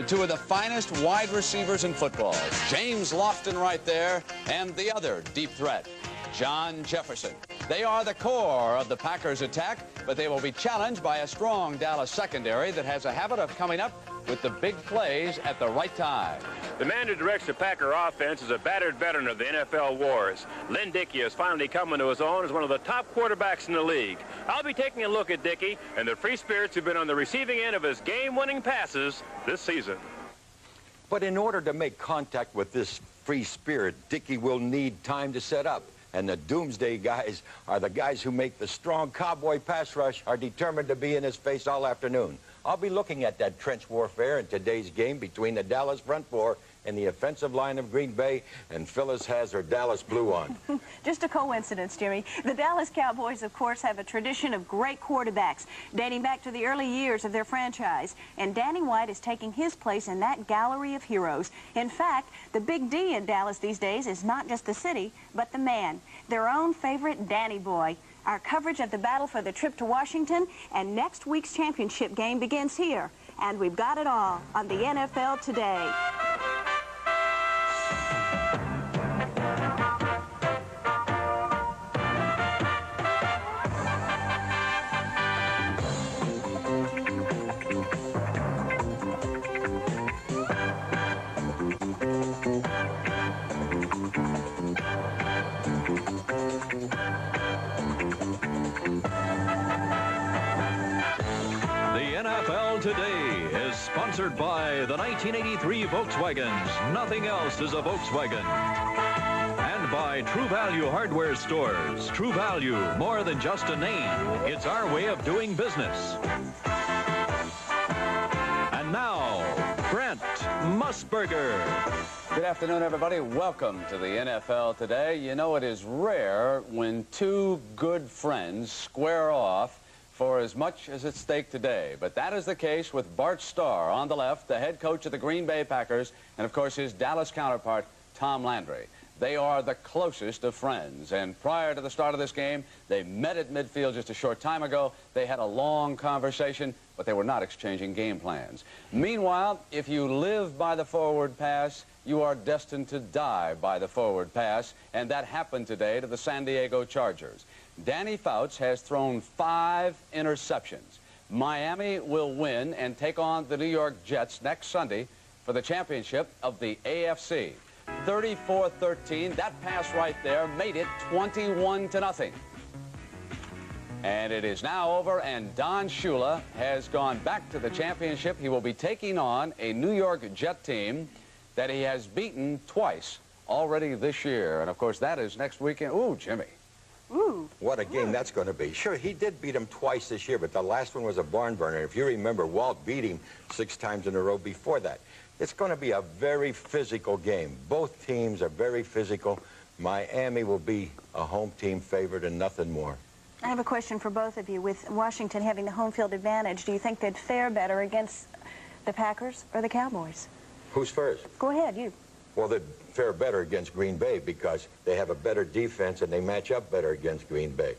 to two of the finest wide receivers in football. James Lofton right there, and the other deep threat, John Jefferson. They are the core of the Packers' attack, but they will be challenged by a strong Dallas secondary that has a habit of coming up with the big plays at the right time. The man who directs the Packer offense is a battered veteran of the NFL wars. Lynn Dickey has finally come into his own as one of the top quarterbacks in the league. I'll be taking a look at Dickey and the Free Spirits who've been on the receiving end of his game-winning passes this season. But in order to make contact with this free spirit, Dickey will need time to set up. And the Doomsday guys are the guys who make the strong cowboy pass rush, are determined to be in his face all afternoon. I'll be looking at that trench warfare in today's game between the Dallas front four and the offensive line of Green Bay, and Phyllis has her Dallas blue on. Just a coincidence, Jimmy. The Dallas Cowboys, of course, have a tradition of great quarterbacks dating back to the early years of their franchise, and Danny White is taking his place in that gallery of heroes. In fact, the big D in Dallas these days is not just the city, but the man, their own favorite Danny boy. Our coverage of the battle for the trip to Washington and next week's championship game begins here, and we've got it all on the NFL Today. Today is sponsored by the 1983 Volkswagens. Nothing else is a Volkswagen. And by True Value Hardware Stores. True Value, more than just a name. It's our way of doing business. And now, Brent Musburger. Good afternoon, everybody. Welcome to the NFL Today. You know, it is rare when two good friends square off for as much as at stake today. But that is the case with Bart Starr on the left, the head coach of the Green Bay Packers, and of course his Dallas counterpart, Tom Landry. They are the closest of friends, and prior to the start of this game, they met at midfield just a short time ago. They had a long conversation, but they were not exchanging game plans. Meanwhile, if you live by the forward pass, you are destined to die by the forward pass, and that happened today to the San Diego Chargers. Danny Fouts has thrown 5 interceptions. Miami will win and take on the New York Jets next Sunday for the championship of the AFC. 34-13, that pass right there made it 21-0. And it is now over, and Don Shula has gone back to the championship. He will be taking on a New York Jet team that he has beaten twice already this year. And, of course, that is next weekend. Ooh, Jimmy. Ooh. What a game that's going to be. Sure, he did beat him twice this year, but the last one was a barn burner. If you remember, Walt beat him 6 times in a row before that. It's going to be a very physical game. Both teams are very physical. Miami will be a home team favorite and nothing more. I have a question for both of you. With Washington having the home field advantage, do you think they'd fare better against the Packers or the Cowboys? Who's first? Go ahead, you. Well, they'd fare better against Green Bay because they have a better defense and they match up better against Green Bay.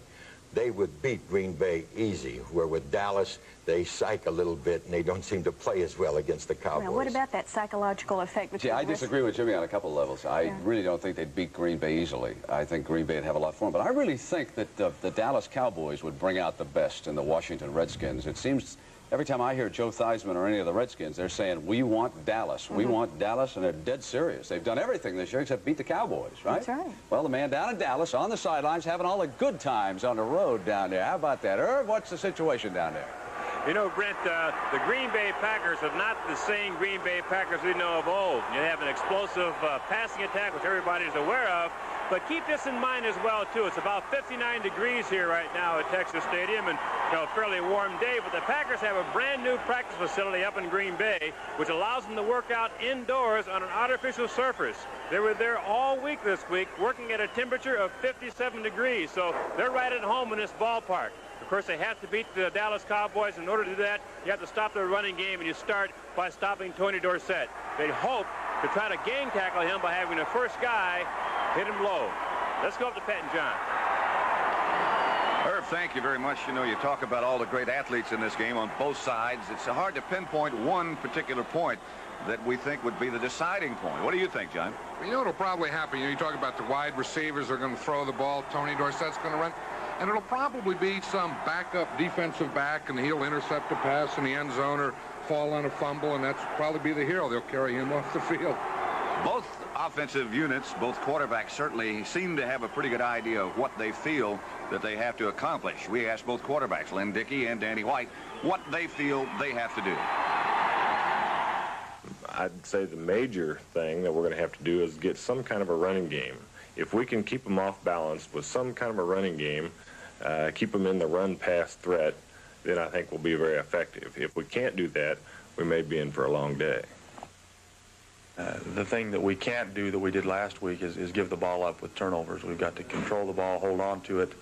They would beat Green Bay easy, where with Dallas, they psych a little bit and they don't seem to play as well against the Cowboys. Now, what about that psychological effect? Gee, I disagree with Jimmy on a couple of levels. I really don't think they'd beat Green Bay easily. I think Green Bay would have a lot for them. But I really think that the Dallas Cowboys would bring out the best in the Washington Redskins. It seems every time I hear Joe Theismann or any of the Redskins, they're saying, we want Dallas. We want Dallas, and they're dead serious. They've done everything this year except beat the Cowboys, right? That's right. Well, the man down in Dallas on the sidelines having all the good times on the road down there. How about that? Irv, what's the situation down there? You know, Brent, the Green Bay Packers are not the same Green Bay Packers we know of old. You have an explosive passing attack, which everybody's aware of. But keep this in mind as well, too. It's about 59 degrees here right now at Texas Stadium, and a fairly warm day. But the Packers have a brand-new practice facility up in Green Bay, which allows them to work out indoors on an artificial surface. They were there all week this week, working at a temperature of 57 degrees. So they're right at home in this ballpark. Of course, they have to beat the Dallas Cowboys. In order to do that, you have to stop their running game, and you start by stopping Tony Dorsett. They hope to try to gang tackle him by having the first guy hit him low. Let's go up to Pat and John. Irv, thank you very much. You know, you talk about all the great athletes in this game on both sides. It's hard to pinpoint one particular point that we think would be the deciding point. What do you think, John? Well, you know what'll probably happen? You know, you talk about the wide receivers are going to throw the ball. Tony Dorsett's going to run. And it'll probably be some backup defensive back, and he'll intercept a pass in the end zone or fall on a fumble, and that's probably be the hero. They'll carry him off the field. Both offensive units, both quarterbacks certainly seem to have a pretty good idea of what they feel that they have to accomplish. We asked both quarterbacks, Lynn Dickey and Danny White, what they feel they have to do. I'd say the major thing that we're going to have to do is get some kind of a running game. If we can keep them off balance with some kind of a running game, keep them in the run-pass threat, then I think we'll be very effective. If we can't do that, we may be in for a long day. The thing that we can't do that we did last week is give the ball up with turnovers. We've got to control the ball, hold on to it,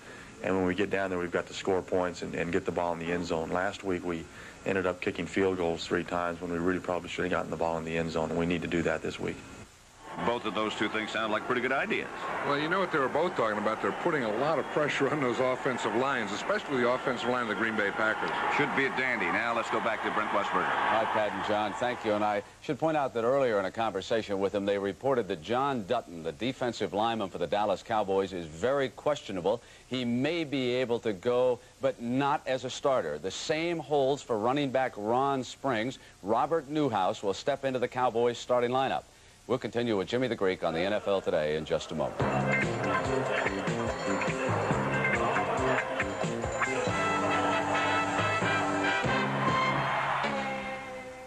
and when we get down there, we've got to score points and get the ball in the end zone. Last week, we ended up kicking field goals 3 times when we really probably should have gotten the ball in the end zone, and we need to do that this week. Both of those two things sound like pretty good ideas. Well, you know what they were both talking about? They're putting a lot of pressure on those offensive lines, especially the offensive line of the Green Bay Packers. Should be a dandy. Now let's go back to Brent Westberger. Hi, Pat and John. Thank you. And I should point out that earlier in a conversation with him, they reported that John Dutton, the defensive lineman for the Dallas Cowboys, is very questionable. He may be able to go, but not as a starter. The same holds for running back Ron Springs. Robert Newhouse will step into the Cowboys starting lineup. We'll continue with Jimmy the Greek on the NFL Today in just a moment.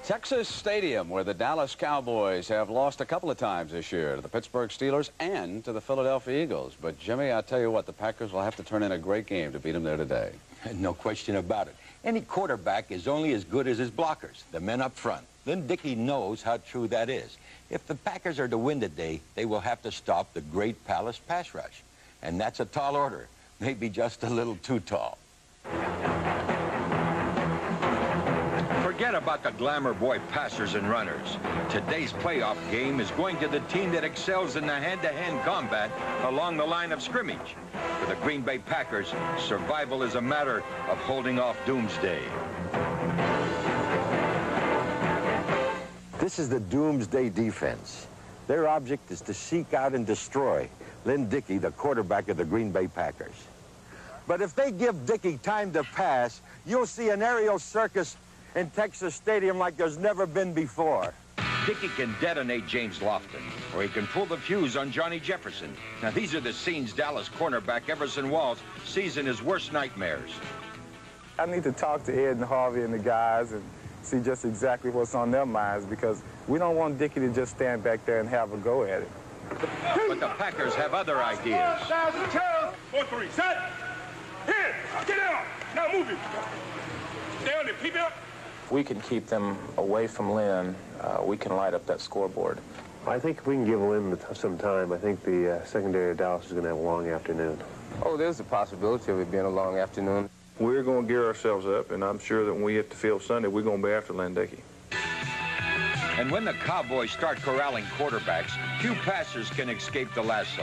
Texas Stadium, where the Dallas Cowboys have lost a couple of times this year to the Pittsburgh Steelers and to the Philadelphia Eagles. But, Jimmy, I'll tell you what, the Packers will have to turn in a great game to beat them there today. No question about it. Any quarterback is only as good as his blockers, the men up front. Lynn Dickey knows how true that is. If the Packers are to win today, they will have to stop the great Palace pass rush. And that's a tall order, maybe just a little too tall. Forget about the glamour boy passers and runners. Today's playoff game is going to the team that excels in the hand-to-hand combat along the line of scrimmage. For the Green Bay Packers, survival is a matter of holding off doomsday. This is the doomsday defense. Their object is to seek out and destroy Lynn Dickey, the quarterback of the Green Bay Packers. But if they give Dickey time to pass, you'll see an aerial circus in Texas Stadium like there's never been before. Dickey can detonate James Lofton, or he can pull the fuse on Johnny Jefferson. Now, these are the scenes Dallas cornerback Everson Walls sees in his worst nightmares. I need to talk to Ed and Harvey and the guys and see just exactly what's on their minds, because we don't want Dickey to just stand back there and have a go at it. But the Packers have other ideas. 4-3, set. Here, get out. Now move it. Stay on it, keep it up. If we can keep them away from Lynn, we can light up that scoreboard. I think if we can give Lynn some time, I think the secondary of Dallas is going to have a long afternoon. Oh, there's a possibility of it being a long afternoon. We're going to gear ourselves up, and I'm sure that when we hit the field Sunday, we're going to be after Lynn Dickey. And when the Cowboys start corralling quarterbacks, few passers can escape the lasso.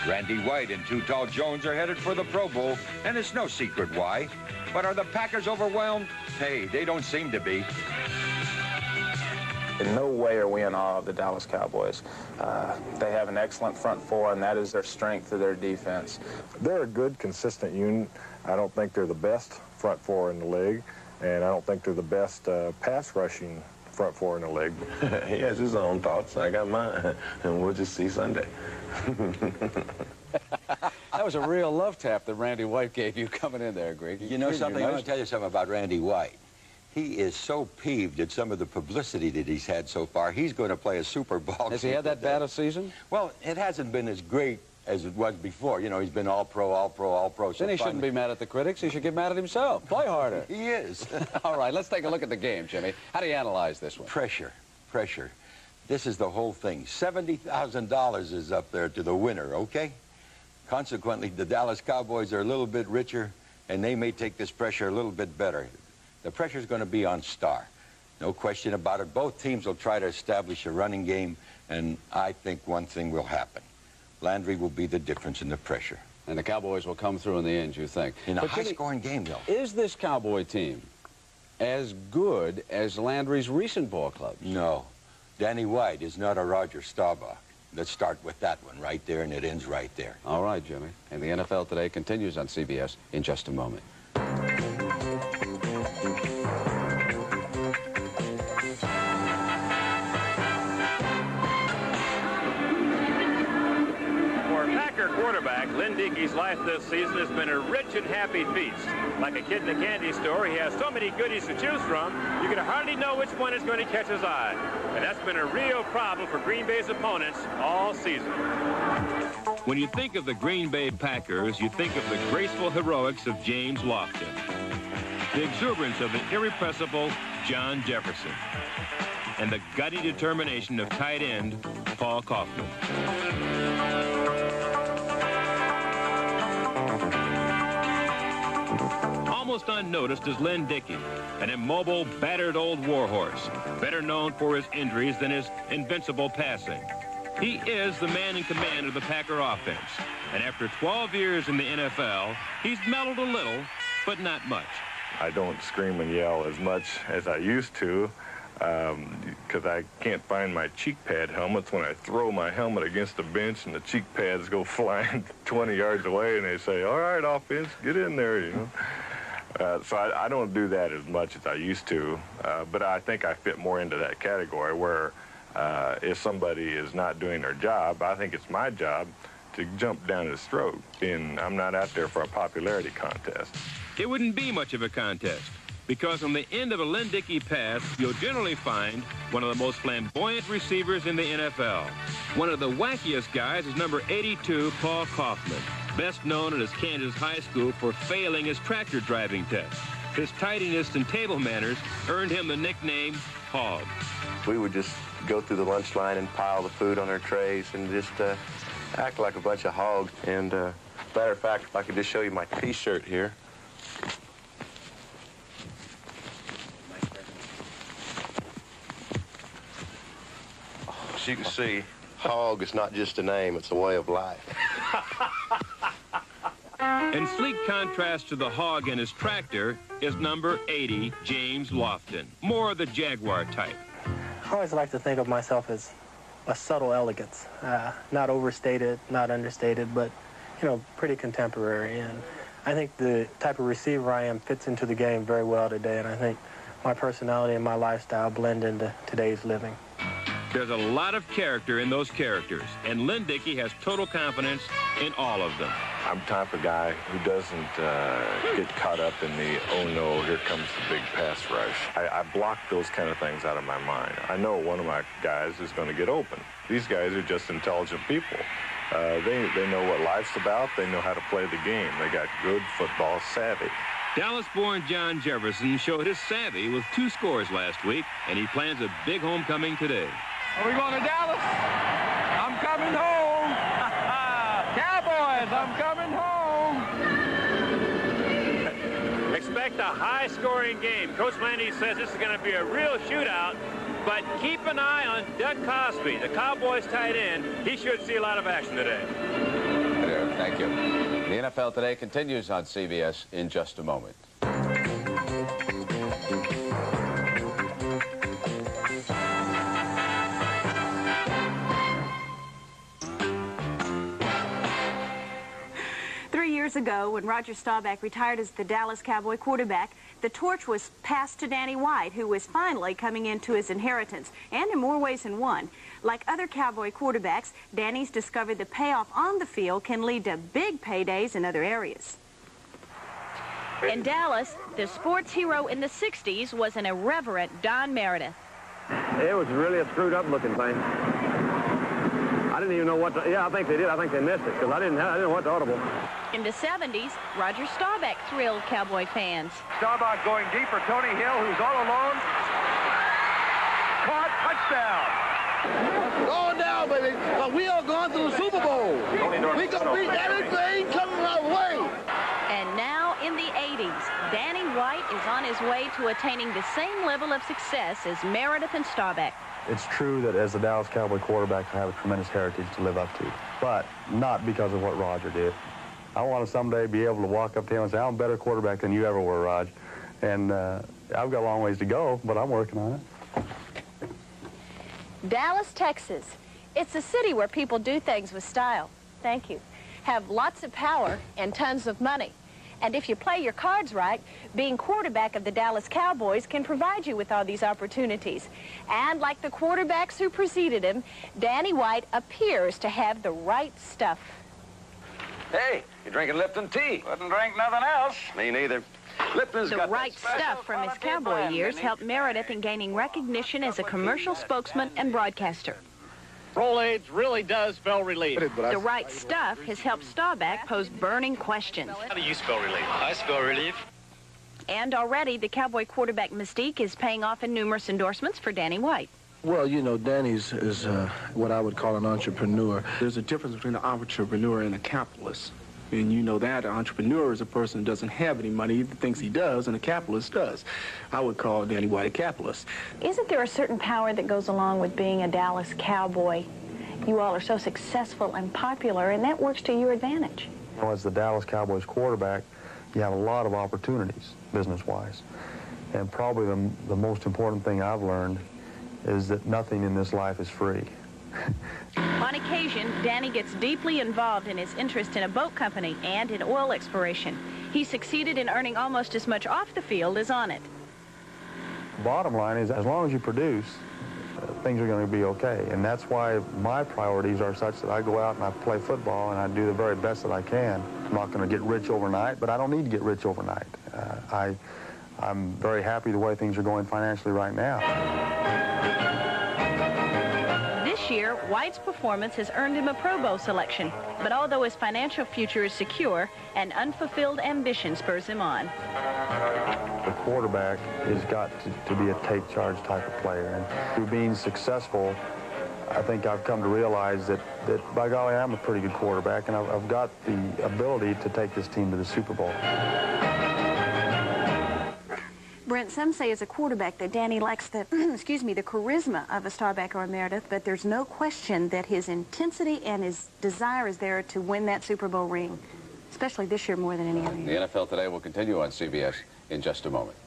Randy White and Too Tall Jones are headed for the Pro Bowl, and it's no secret why. But are the Packers overwhelmed? Hey, they don't seem to be. In no way are we in awe of the Dallas Cowboys. They have an excellent front four, and that is their strength of their defense. They're a good, consistent unit. I don't think they're the best front four in the league, and I don't think they're the best pass rushing front four in the league. He has his own thoughts. I got mine, and we'll just see Sunday. That was a real love tap that Randy White gave you coming in there, Greg. You know something? I want to tell you something about Randy White. He is so peeved at some of the publicity that he's had so far. He's going to play a Super Bowl. Has he had that bad a season? Well, it hasn't been as great as it was before. You know, he's been all-pro, all-pro, all-pro. Then he shouldn't be mad at the critics. He should get mad at himself. Play harder. He is. All right, let's take a look at the game, Jimmy. How do you analyze this one? Pressure. This is the whole thing. $70,000 is up there to the winner, okay? Consequently, the Dallas Cowboys are a little bit richer, and they may take this pressure a little bit better. The pressure's going to be on Starr. No question about it. Both teams will try to establish a running game, and I think one thing will happen. Landry will be the difference in the pressure. And the Cowboys will come through in the end, you think? In a But Jimmy, high-scoring game, though. is this Cowboy team as good as Landry's recent ball clubs? No. Danny White is not a Roger Staubach. Let's start with that one right there, and it ends right there. All right, Jimmy. And the NFL Today continues on CBS in just a moment. Quarterback, Lynn Dickey's life this season has been a rich and happy feast. Like a kid in a candy store, he has so many goodies to choose from, you can hardly know which one is going to catch his eye. And that's been a real problem for Green Bay's opponents all season. When you think of the Green Bay Packers, you think of the graceful heroics of James Lofton, the exuberance of the irrepressible John Jefferson, and the gutty determination of tight end Paul Kaufman. Almost unnoticed is Lynn Dickey, an immobile, battered old warhorse, better known for his injuries than his invincible passing. He is the man in command of the Packer offense, and after 12 years in the NFL, he's mellowed a little, but not much. I don't scream and yell as much as I used to because I can't find my cheek pad helmets when I throw my helmet against the bench and the cheek pads go flying 20 yards away and they say, all right, offense, get in there, you know. So I don't do that as much as I used to, but I think I fit more into that category where if somebody is not doing their job, I think it's my job to jump down his throat, and I'm not out there for a popularity contest. It wouldn't be much of a contest, because on the end of a Lynn Dickey pass, you'll generally find one of the most flamboyant receivers in the NFL. One of the wackiest guys is number 82, Paul Kaufman, best known at his Kansas high school for failing his tractor driving test. His tidiness and table manners earned him the nickname Hog. We would just go through the lunch line and pile the food on our trays and just act like a bunch of hogs. And matter of fact, if I could just show you my T-shirt here. As you can see, hog is not just a name, it's a way of life. In sleek contrast to the hog and his tractor is number 80, James Lofton, more of the Jaguar type. I always like to think of myself as a subtle elegance, not overstated, not understated, but, you know, pretty contemporary. And I think the type of receiver I am fits into the game very well today, and I think my personality and my lifestyle blend into today's living. There's a lot of character in those characters, and Lynn Dickey has total confidence in all of them. I'm the type of guy who doesn't get caught up in the, oh no, here comes the big pass rush. I block those kind of things out of my mind. I know one of my guys is going to get open. These guys are just intelligent people. They know what life's about. They know how to play the game. They got good football savvy. Dallas-born John Jefferson showed his savvy with 2 scores last week, and he plans a big homecoming today. Are we going to Dallas? I'm coming home. Cowboys, I'm coming home. Expect a high-scoring game. Coach Landy says this is going to be a real shootout, but keep an eye on Doug Cosby, the Cowboys tight end. He should see a lot of action today. Thank you. The NFL Today continues on CBS in just a moment. 3 years ago, when Roger Staubach retired as the Dallas Cowboy quarterback, the torch was passed to Danny White, who was finally coming into his inheritance, and in more ways than one. Like other Cowboy quarterbacks, Danny's discovered the payoff on the field can lead to big paydays in other areas. In Dallas, the sports hero in the 60s was an irreverent Don Meredith. It was really a screwed-up looking thing. I didn't even know what to... Yeah, I think they did. I think they missed it because I didn't know what to audible. In the 70s, Roger Staubach thrilled Cowboy fans. Staubach going deep for Tony Hill, who's all alone. Caught, touchdown. Going down, baby. We are going to the Super Bowl. We can beat anything coming our way. And now, in the 80s, Danny White is on his way to attaining the same level of success as Meredith and Staubach. It's true that as the Dallas Cowboy quarterback, I have a tremendous heritage to live up to, but not because of what Roger did. I want to someday be able to walk up to him and say, I'm a better quarterback than you ever were, Raj. And I've got a long ways to go, but I'm working on it. Dallas, Texas. It's a city where people do things with style. Thank you. Have lots of power and tons of money. And if you play your cards right, being quarterback of the Dallas Cowboys can provide you with all these opportunities. And like the quarterbacks who preceded him, Danny White appears to have the right stuff. Hey, you drinking Lipton tea? Wouldn't drink nothing else. Me neither. Lipton's The got right stuff from his cowboy years helped Meredith in gaining recognition as a commercial spokesman and broadcaster. Rolaids really does spell relief. The right stuff has helped Staubach pose burning questions. How do you spell relief? I spell relief. And already, the Cowboy quarterback mystique is paying off in numerous endorsements for Danny White. Well, you know, Danny's is what I would call an entrepreneur. There's a difference between an entrepreneur and a capitalist. And you know that an entrepreneur is a person who doesn't have any money, he thinks he does, and a capitalist does. I would call Danny White a capitalist. Isn't there a certain power that goes along with being a Dallas Cowboy? You all are so successful and popular, and that works to your advantage. You know, as the Dallas Cowboys quarterback, you have a lot of opportunities, business-wise. And probably the most important thing I've learned is that nothing in this life is free. On occasion, Danny gets deeply involved in his interest in a boat company and in oil exploration. He succeeded in earning almost as much off the field as on it. Bottom line is, as long as you produce, things are going to be okay. And that's why my priorities are such that I go out and I play football and I do the very best that I can. I'm not going to get rich overnight, but I don't need to get rich overnight. I'm very happy the way things are going financially right now. This year, White's performance has earned him a Pro Bowl selection. But although his financial future is secure, an unfulfilled ambition spurs him on. The quarterback has got to be a take-charge type of player. And through being successful, I think I've come to realize that by golly, I'm a pretty good quarterback, and I've got the ability to take this team to the Super Bowl. Brent, some say as a quarterback that Danny lacks the, excuse me, the charisma of a Staubach or a Meredith, but there's no question that his intensity and his desire is there to win that Super Bowl ring, especially this year more than any other year. The NFL Today will continue on CBS in just a moment.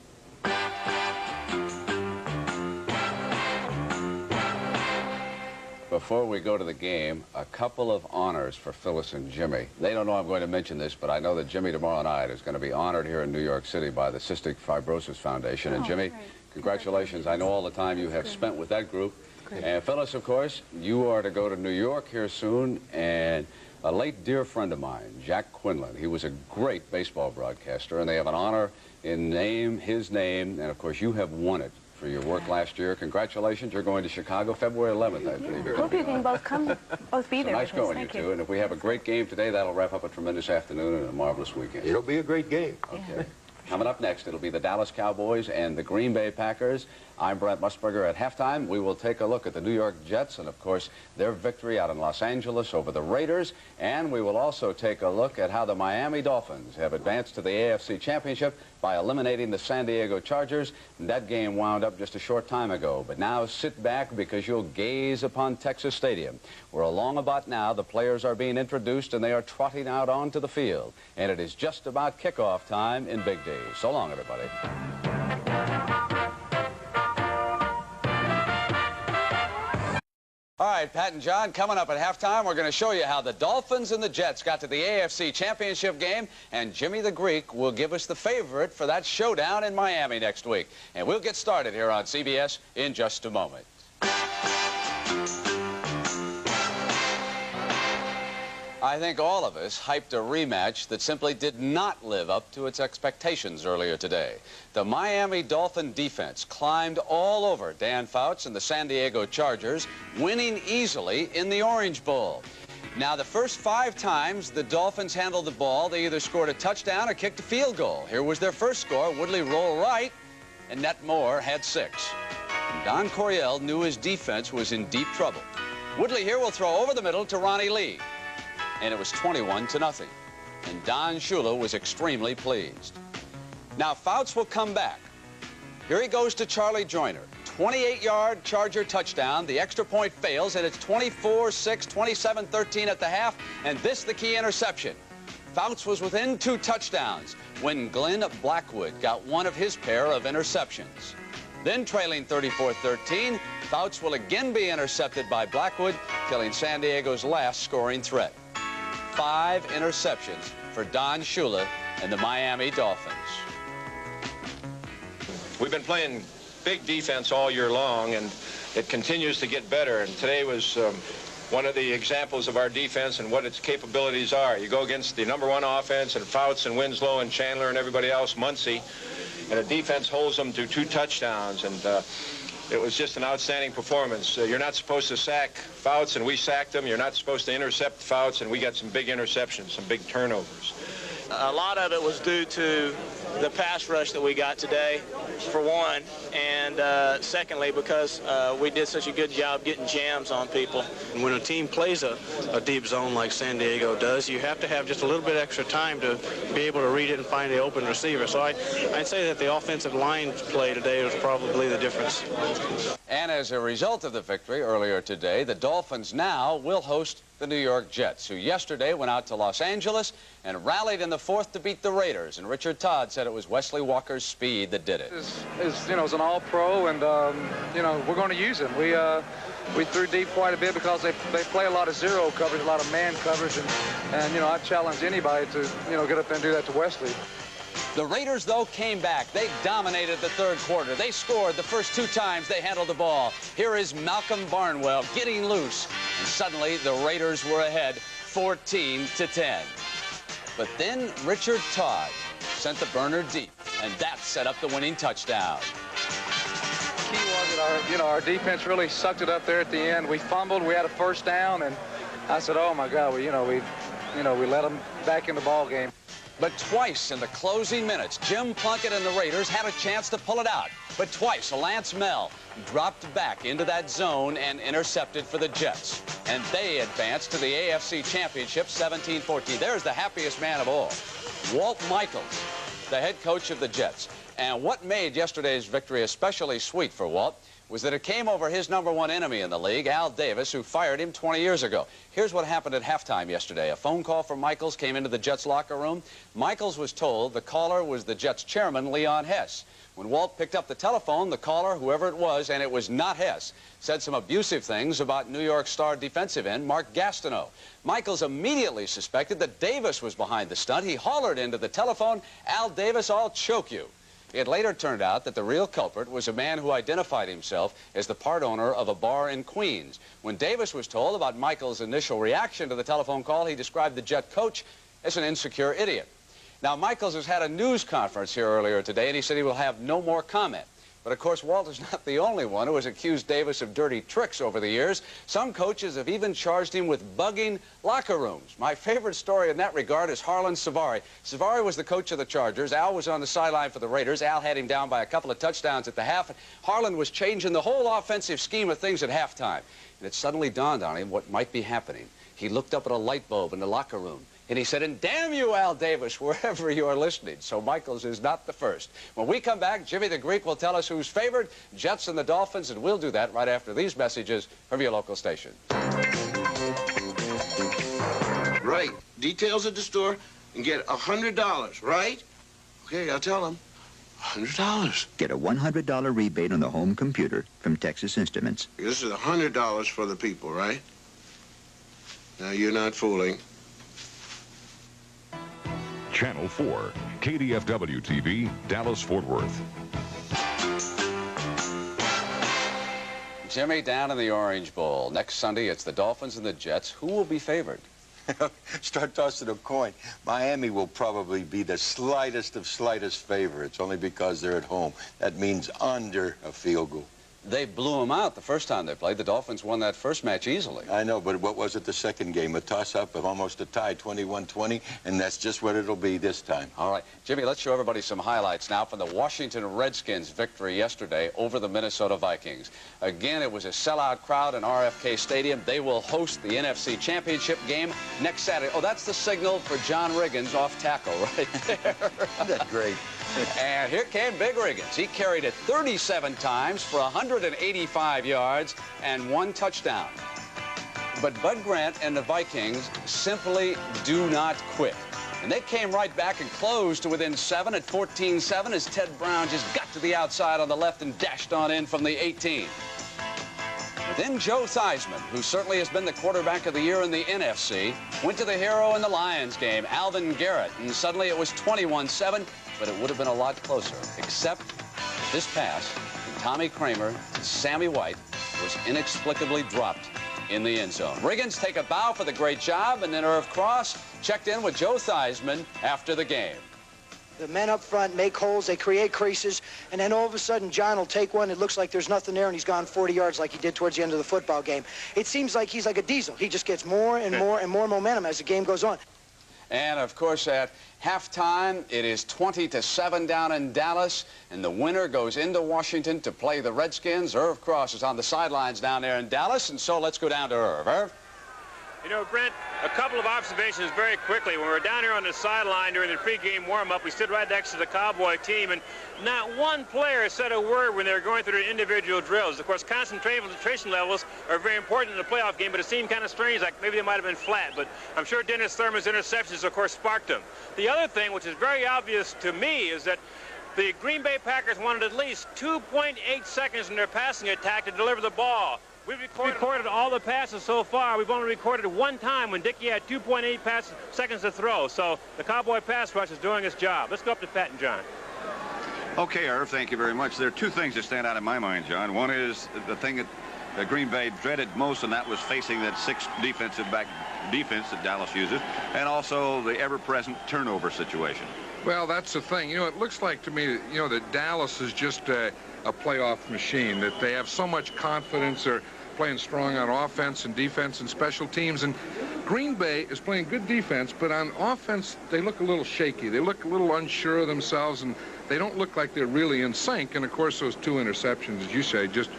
Before we go to the game, a couple of honors for Phyllis and Jimmy. They don't know I'm going to mention this, but I know that Jimmy tomorrow night is going to be honored here in New York City by the Cystic Fibrosis Foundation. And Jimmy, congratulations. I know all the time you have spent with that group. And Phyllis, of course, you are to go to New York here soon, and a late dear friend of mine, Jack Quinlan, he was a great baseball broadcaster, and they have an honor in his name, and of course you have won it for your work last year. Congratulations. You're going to Chicago February 11th, I believe. Hope you can both be there. Nice going, you two. And if we have a great game today, that'll wrap up a tremendous afternoon and a marvelous weekend. It'll be a great game. Okay. Yeah. Coming up next, it'll be the Dallas Cowboys and the Green Bay Packers. I'm Brent Musburger. At halftime, we will take a look at the New York Jets and, of course, their victory out in Los Angeles over the Raiders. And we will also take a look at how the Miami Dolphins have advanced to the AFC Championship by eliminating the San Diego Chargers. And that game wound up just a short time ago. But now sit back because you'll gaze upon Texas Stadium, where along about now the players are being introduced and they are trotting out onto the field. And it is just about kickoff time in Big D. So long, everybody. All right, Pat and John, coming up at halftime, we're going to show you how the Dolphins and the Jets got to the AFC Championship game, and Jimmy the Greek will give us the favorite for that showdown in Miami next week. And we'll get started here on CBS in just a moment. I think all of us hyped a rematch that simply did not live up to its expectations earlier today. The Miami Dolphin defense climbed all over Dan Fouts and the San Diego Chargers, winning easily in the Orange Bowl. Now, the first 5 times the Dolphins handled the ball, they either scored a touchdown or kicked a field goal. Here was their first score. Woodley rolled right, and Nett Moore had 6. And Don Coryell knew his defense was in deep trouble. Woodley here will throw over the middle to Ronnie Lee. And it was 21-0. And Don Shula was extremely pleased. Now, Fouts will come back. Here he goes to Charlie Joyner. 28-yard Charger touchdown. The extra point fails, and it's 24-6, 27-13 at the half. And this the key interception. Fouts was within 2 touchdowns when Glenn Blackwood got one of his pair of interceptions. Then trailing 34-13, Fouts will again be intercepted by Blackwood, killing San Diego's last scoring threat. 5 interceptions for Don Shula and the Miami Dolphins. We've been playing big defense all year long, and it continues to get better. And today was one of the examples of our defense and what its capabilities are. You go against the #1 offense and Fouts and Winslow and Chandler and everybody else, Muncie, and the defense holds them to 2 touchdowns. And it was just an outstanding performance. You're not supposed to sack Fouts, and we sacked them. You're not supposed to intercept Fouts, and we got some big interceptions, some big turnovers. A lot of it was due to the pass rush that we got today, for one, and secondly, because we did such a good job getting jams on people. And when a team plays a deep zone like San Diego does, you have to have just a little bit extra time to be able to read it and find the open receiver. So I'd say that the offensive line play today was probably the difference. And as a result of the victory earlier today, the Dolphins now will host the New York Jets, who yesterday went out to Los Angeles and rallied in the 4th to beat the Raiders. And Richard Todd said it was Wesley Walker's speed that did it. You know, is an all-pro, and you know, we're going to use him. We threw deep quite a bit because they play a lot of zero coverage, a lot of man coverage, and you know, I challenge anybody to, you know, get up there and do that to Wesley. The Raiders, though, came back. They dominated the 3rd quarter. They scored the first 2 times they handled the ball. Here is Malcolm Barnwell getting loose. And suddenly, the Raiders were ahead 14-10. But then Richard Todd sent the burner deep, and that set up the winning touchdown. Key was that our defense really sucked it up there at the end. We fumbled. We had a 1st down, and I said, "Oh my God, we let them back in the ball game." But twice in the closing minutes, Jim Plunkett and the Raiders had a chance to pull it out. But twice, Lance Mel dropped back into that zone and intercepted for the Jets. And they advanced to the AFC Championship 17-14. There's the happiest man of all, Walt Michaels, the head coach of the Jets. And what made yesterday's victory especially sweet for Walt was that it came over his #1 enemy in the league, Al Davis, who fired him 20 years ago. Here's what happened at halftime yesterday. A phone call from Michaels came into the Jets locker room. Michaels was told the caller was the Jets chairman, Leon Hess. When Walt picked up the telephone, the caller, whoever it was, and it was not Hess, said some abusive things about New York Star defensive end Mark Gastineau. Michaels immediately suspected that Davis was behind the stunt. He hollered into the telephone, "Al Davis, I'll choke you." It later turned out that the real culprit was a man who identified himself as the part owner of a bar in Queens. When Davis was told about Michaels' initial reaction to the telephone call, he described the Jet coach as an insecure idiot. Now, Michaels has had a news conference here earlier today, and he said he will have no more comment. But, of course, Walt is not the only one who has accused Davis of dirty tricks over the years. Some coaches have even charged him with bugging locker rooms. My favorite story in that regard is Harlan Savari. Savari was the coach of the Chargers. Al was on the sideline for the Raiders. Al had him down by a couple of touchdowns at the half. Harlan was changing the whole offensive scheme of things at halftime. And it suddenly dawned on him what might be happening. He looked up at a light bulb in the locker room. And he said, "And damn you, Al Davis, wherever you are listening." So Michaels is not the first. When we come back, Jimmy the Greek will tell us who's favored, Jets and the Dolphins, and we'll do that right after these messages from your local station. Right. Details at the store and get $100, right? Okay, I'll tell them. $100. Get a $100 rebate on the home computer from Texas Instruments. This is $100 for the people, right? Now, you're not fooling. Channel 4, KDFW-TV, Dallas-Fort Worth. Jimmy, down in the Orange Bowl. Next Sunday, it's the Dolphins and the Jets. Who will be favored? Start tossing a coin. Miami will probably be the slightest of slightest favorites, only because they're at home. That means under a field goal. They blew them out the first time they played. The Dolphins won that first match easily. I know, but what was it the second game? A toss-up of almost a tie, 21-20, and that's just what it'll be this time. All right. Jimmy, let's show everybody some highlights now from the Washington Redskins' victory yesterday over the Minnesota Vikings. Again, it was a sellout crowd in RFK Stadium. They will host the NFC Championship game next Saturday. Oh, that's the signal for John Riggins off tackle right there. Isn't that great? And here came Big Riggins. He carried it 37 times for 185 yards and 1 touchdown. But Bud Grant and the Vikings simply do not quit. And they came right back and closed to within 7 at 14-7 as Ted Brown just got to the outside on the left and dashed on in from the 18. Then Joe Theismann, who certainly has been the quarterback of the year in the NFC, went to the hero in the Lions game, Alvin Garrett, and suddenly it was 21-7, but it would have been a lot closer, except this pass from Tommy Kramer to Sammy White was inexplicably dropped in the end zone. Riggins take a bow for the great job, and then Irv Cross checked in with Joe Theismann after the game. The men up front make holes, they create creases, and then all of a sudden John will take one, it looks like there's nothing there, and he's gone 40 yards like he did towards the end of the football game. It seems like he's like a diesel. He just gets more and more and more momentum as the game goes on. And, of course, at halftime, it is 20-7 down in Dallas, and the winner goes into Washington to play the Redskins. Irv Cross is on the sidelines down there in Dallas, and so let's go down to Irv. Irv? You know, Brent, a couple of observations very quickly. When we were down here on the sideline during the pregame warm-up, we stood right next to the Cowboy team, and not one player said a word when they were going through their individual drills. Of course, concentration levels are very important in the playoff game, but it seemed kind of strange, like maybe they might have been flat. But I'm sure Dennis Thurman's interceptions, of course, sparked them. The other thing, which is very obvious to me, is that the Green Bay Packers wanted at least 2.8 seconds in their passing attack to deliver the ball. We've recorded all the passes so far. We've only recorded one time when Dickey had 2.8 seconds to throw. So the Cowboy pass rush is doing its job. Let's go up to Pat and John. Okay, Irv, thank you very much. There are two things that stand out in my mind, John. One is the thing that Green Bay dreaded most, and that was facing that 6 defensive back defense that Dallas uses, and also the ever-present turnover situation. Well, that's the thing. You know, it looks like to me, you know, that Dallas is just a playoff machine, that they have so much confidence. They're playing strong on offense and defense and special teams. And Green Bay is playing good defense, but on offense, they look a little shaky. They look a little unsure of themselves, and they don't look like they're really in sync. And, of course, those 2 interceptions, as you say, just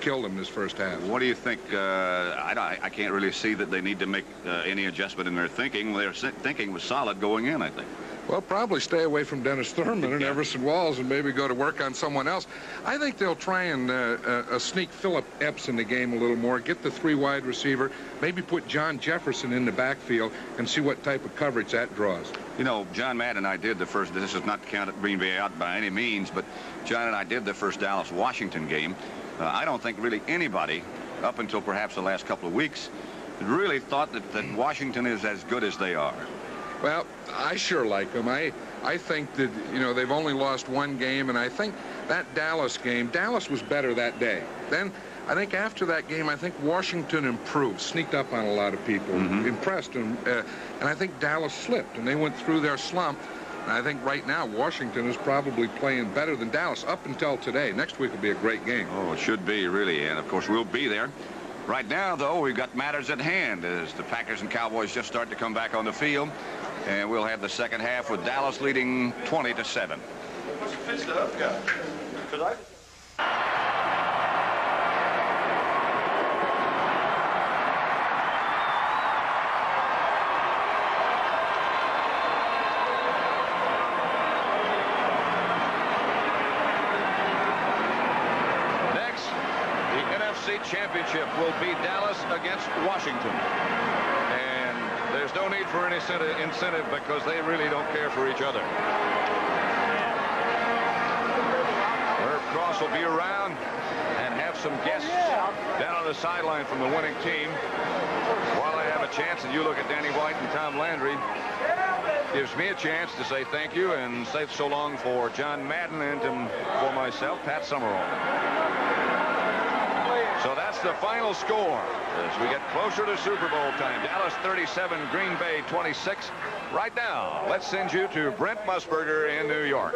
killed them this first half. What do you think? I can't really see that they need to make any adjustment in their thinking. Their thinking was solid going in, I think. Well, probably stay away from Dennis Thurman and Everson Walls and maybe go to work on someone else. I think they'll try and sneak Philip Epps in the game a little more, get the 3 wide receiver, maybe put John Jefferson in the backfield and see what type of coverage that draws. You know, John Madden and I did the first, this is not to count Green Bay out by any means, but John and I did the first Dallas-Washington game. I don't think really anybody, up until perhaps the last couple of weeks, really thought that Washington is as good as they are. Well, I sure like them. I think that, you know, they've only lost 1 game, and I think that Dallas game, Dallas was better that day. Then I think after that game, I think Washington improved, sneaked up on a lot of people, impressed them, and I think Dallas slipped, and they went through their slump. And I think right now Washington is probably playing better than Dallas up until today. Next week will be a great game. Oh, it should be, really, and of course we'll be there. Right now, though, we've got matters at hand as the Packers and Cowboys just start to come back on the field. And we'll have the second half with Dallas leading 20-7. Next, the NFC Championship will be Dallas against Washington. There's no need for any incentive because they really don't care for each other. Irv Cross will be around and have some guests down on the sideline from the winning team. While I have a chance, and you look at Danny White and Tom Landry, gives me a chance to say thank you and say so long for John Madden and for myself, Pat Summerall. So that's the final score as we get closer to Super Bowl time. Dallas 37, Green Bay 26. Right now, let's send you to Brent Musburger in New York.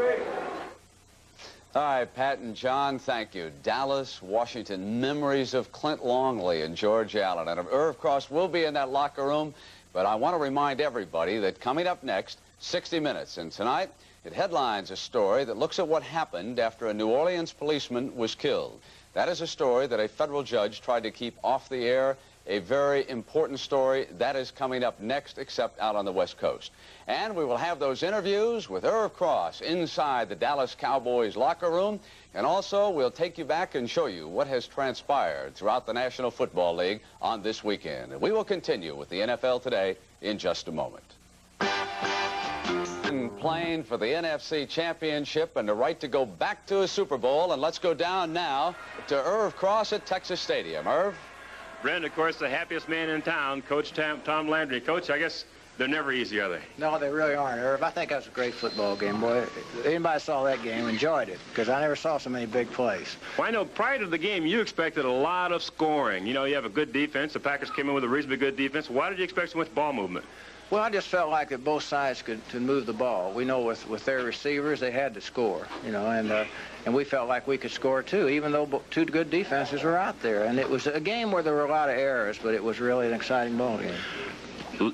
All right, Pat and John, thank you. Dallas, Washington, memories of Clint Longley and George Allen. And Irv Cross will be in that locker room, but I want to remind everybody that coming up next, 60 Minutes. And tonight, it headlines a story that looks at what happened after a New Orleans policeman was killed. That is a story that a federal judge tried to keep off the air, a very important story. That is coming up next, except out on the West Coast. And we will have those interviews with Irv Cross inside the Dallas Cowboys locker room. And also, we'll take you back and show you what has transpired throughout the National Football League on this weekend. And we will continue with the NFL Today in just a moment. playing for the NFC Championship and the right to go back to a Super Bowl. And let's go down now to Irv Cross at Texas Stadium. Irv? Brent, of course, the happiest man in town, Coach Tom Landry. Coach, I guess they're never easy, are they? No, they really aren't, Irv. I think that was a great football game, boy. Anybody saw that game enjoyed it, because I never saw so many big plays. Well, I know prior to the game, you expected a lot of scoring. You know, you have a good defense. The Packers came in with a reasonably good defense. Why did you expect so much ball movement? Well, I just felt like that both sides could move the ball. We know with their receivers, they had to score, you know, and we felt like we could score too, even though two good defenses were out there. And it was a game where there were a lot of errors, but it was really an exciting ball game.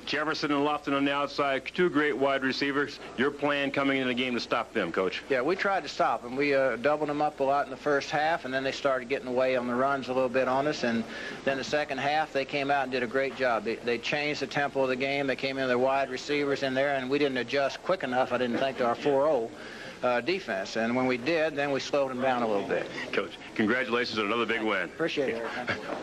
Jefferson and Lofton on the outside, two great wide receivers. Your plan coming into the game to stop them, Coach? Yeah, we tried to stop them. We doubled them up a lot in the first half, and then they started getting away on the runs a little bit on us. And then the second half, they came out and did a great job. They changed the tempo of the game. They came in their wide receivers in there, and we didn't adjust quick enough, I didn't think, to our 4-0 defense. And when we did, then we slowed them down a little bit. Coach, congratulations on another big win. Appreciate it.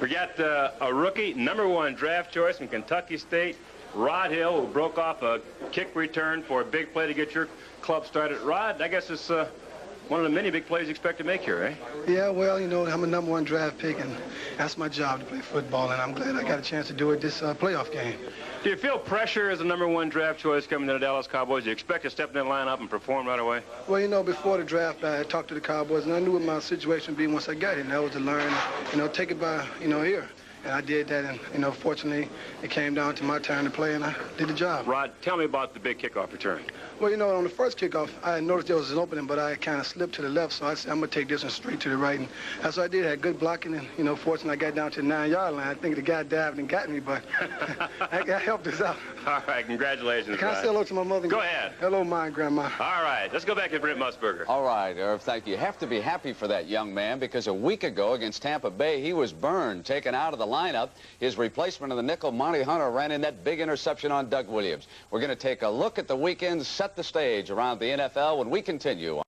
We got a rookie, #1 draft choice from Kentucky State, Rod Hill, who broke off a kick return for a big play to get your club started. Rod, I guess it's one of the many big plays you expect to make here, eh? Yeah, well, you know, I'm a #1 draft pick, and that's my job to play football, and I'm glad I got a chance to do it this playoff game. Do you feel pressure as a #1 draft choice coming to the Dallas Cowboys? Do you expect to step in that lineup and perform right away? Well, you know, before the draft, I talked to the Cowboys, and I knew what my situation would be once I got here, and that was to learn, you know, take it by, you know, ear. And I did that, and, you know, fortunately, it came down to my turn to play, and I did the job. Rod, tell me about the big kickoff return. Well, you know, on the first kickoff, I noticed there was an opening, but I kind of slipped to the left, so I said, I'm going to take this one straight to the right. And that's what I did. I had good blocking, and, you know, fortunately, I got down to the 9-yard line. I think the guy dived and got me, but that helped us out. All right, congratulations, Can I say hello to my mother? Go ahead. Hello, my grandma. All right, let's go back to Brent Musburger. All right, Irv, thank you. You have to be happy for that young man, because a week ago against Tampa Bay, he was burned, taken out of the lineup. His replacement in the nickel, Monty Hunter, ran in that big interception on Doug Williams. We're going to take a look at the weekend, set the stage around the NFL when we continue.